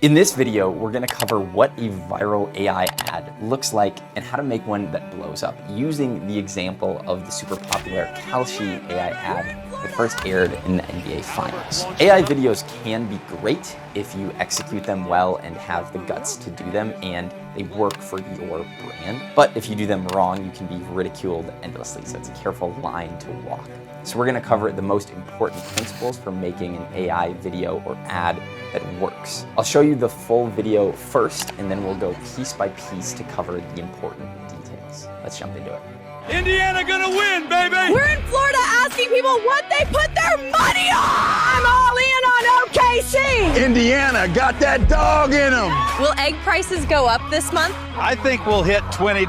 In this video, we're gonna cover what a viral AI ad looks like and how to make one that blows up using the example of the super popular Kalshi AI ad that first aired in the NBA Finals. AI videos can be great if you execute them well and have the guts to do them and they work for your brand. But if you do them wrong, you can be ridiculed endlessly. So it's a careful line to walk. So we're gonna cover the most important principles for making an AI video or ad that works. I'll show you the full video first, and then we'll go piece by piece to cover the important details. Let's jump into it. Indiana gonna win, baby! We're in Florida asking people what they put their money on! I'm all in on OKC! Indiana got that dog in them! Will egg prices go up this month? I think we'll hit $20.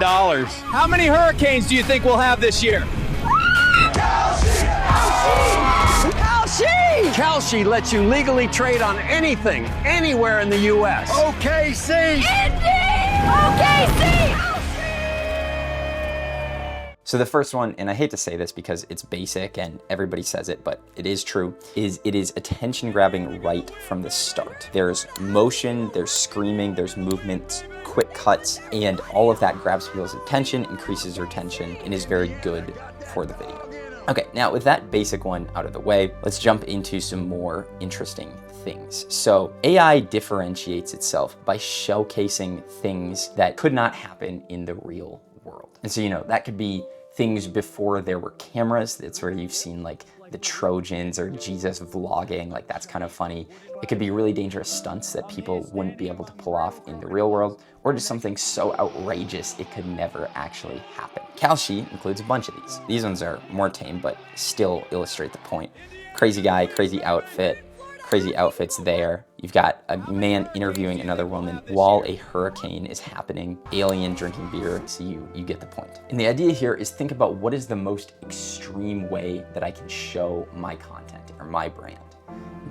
How many hurricanes do you think we'll have this year? Kalshi! Kalshi lets you legally trade on anything, anywhere in the U.S. OKC! Indy! OKC! So the first one, and I hate to say this because it's basic and everybody says it, but it is true, is it is attention grabbing right from the start. There's motion, there's screaming, there's movement, quick cuts, and all of that grabs people's attention, increases your attention, and is very good for the video. Okay, now with that basic one out of the way, let's jump into some more interesting things. So AI differentiates itself by showcasing things that could not happen in the real world. And so, that could be things before there were cameras. That's where you've seen like the Trojans or Jesus vlogging, like that's kind of funny. It could be really dangerous stunts that people wouldn't be able to pull off in the real world, or just something so outrageous it could never actually happen. Kalshi includes a bunch of these. These ones are more tame, but still illustrate the point. Crazy guy, crazy outfit, crazy outfits there. You've got a man interviewing another woman while a hurricane is happening, alien drinking beer, so you get the point. And the idea here is think about what is the most extreme way that I can show my content or my brand.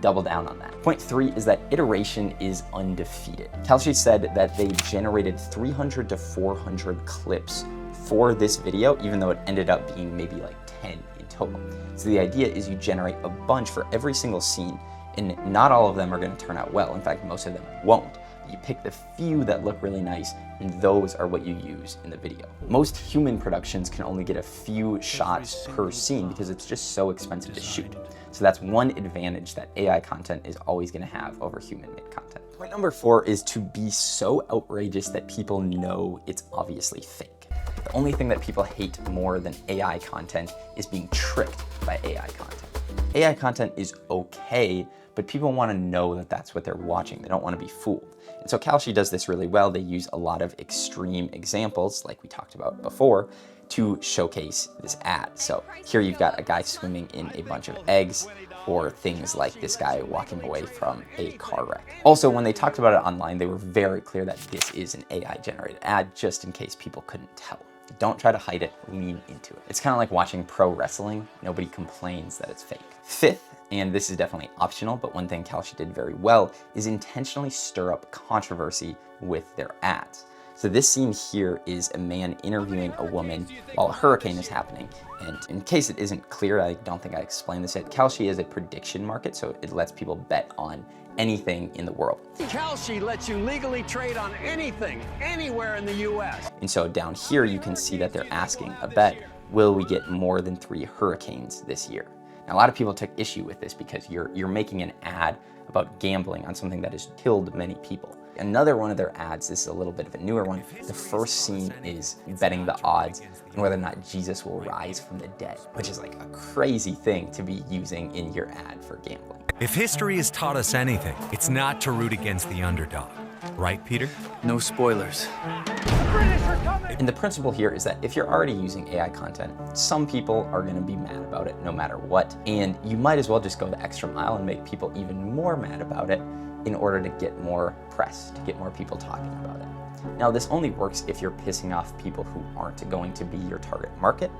Double down on that. Point 3 is that iteration is undefeated. Kalshi said that they generated 300 to 400 clips for this video, even though it ended up being maybe like 10 in total. So the idea is you generate a bunch for every single scene, and not all of them are going to turn out well. In fact, most of them won't. You pick the few that look really nice, and those are what you use in the video. Most human productions can only get a few shots per scene because it's just so expensive to shoot. So that's one advantage that AI content is always going to have over human-made content. Point number 4 is to be so outrageous that people know it's obviously fake. The only thing that people hate more than AI content is being tricked by AI content. AI content is okay, but people want to know that that's what they're watching. They don't want to be fooled. And so Kalshi does this really well. They use a lot of extreme examples, like we talked about before, to showcase this ad. So here you've got a guy swimming in a bunch of eggs, or things like this guy walking away from a car wreck. Also, when they talked about it online, they were very clear that this is an AI generated ad, just in case people couldn't tell. Don't try to hide it, lean into it. It's kind of like watching pro wrestling. Nobody complains that it's fake. Fifth, and this is definitely optional, but one thing Kalshi did very well is intentionally stir up controversy with their ads. So this scene here is a man interviewing a woman while a hurricane is happening. And in case it isn't clear, I don't think I explained this yet, Kalshi is a prediction market, so it lets people bet on anything in the world. Kalshi lets you legally trade on anything, anywhere in the U.S. And so down here, you can see that they're asking a bet, will we get more than 3 hurricanes this year? Now, a lot of people took issue with this because you're making an ad about gambling on something that has killed many people. Another one of their ads, this is a little bit of a newer one, the first scene is betting the odds on whether or not Jesus will rise from the dead, which is like a crazy thing to be using in your ad for gambling. If history has taught us anything, it's not to root against the underdog. Right, Peter? No spoilers. And the principle here is that if you're already using AI content, some people are going to be mad about it no matter what, and you might as well just go the extra mile and make people even more mad about it in order to get more press, to get more people talking about it. Now, this only works if you're pissing off people who aren't going to be your target market.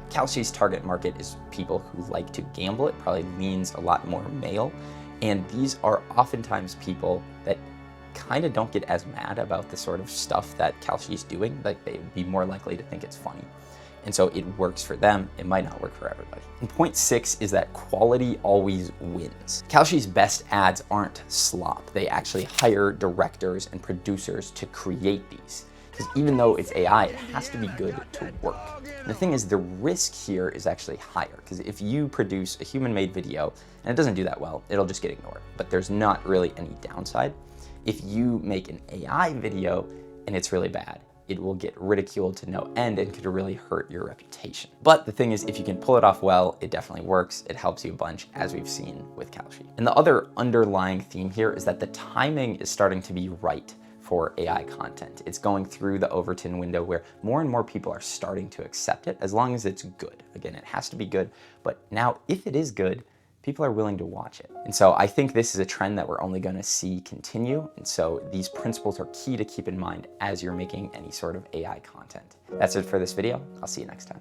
Kalshi's target market is people who like to gamble. It probably leans a lot more male, and these are oftentimes people that kind of don't get as mad about the sort of stuff that Kalshi's doing. Like, they'd be more likely to think it's funny. And so it works for them, it might not work for everybody. And point 6 is that quality always wins. Kalshi's best ads aren't slop. They actually hire directors and producers to create these. Because even though it's AI, it has to be good to work. And the thing is, the risk here is actually higher, because if you produce a human-made video and it doesn't do that well, it'll just get ignored. But there's not really any downside. If you make an AI video and it's really bad, it will get ridiculed to no end and could really hurt your reputation. But the thing is, if you can pull it off well, it definitely works. It helps you a bunch, as we've seen with Kalshi. And the other underlying theme here is that the timing is starting to be right for AI content. It's going through the Overton window where more and more people are starting to accept it, as long as it's good. Again, it has to be good, but now if it is good, people are willing to watch it. And so I think this is a trend that we're only gonna see continue. And so these principles are key to keep in mind as you're making any sort of AI content. That's it for this video. I'll see you next time.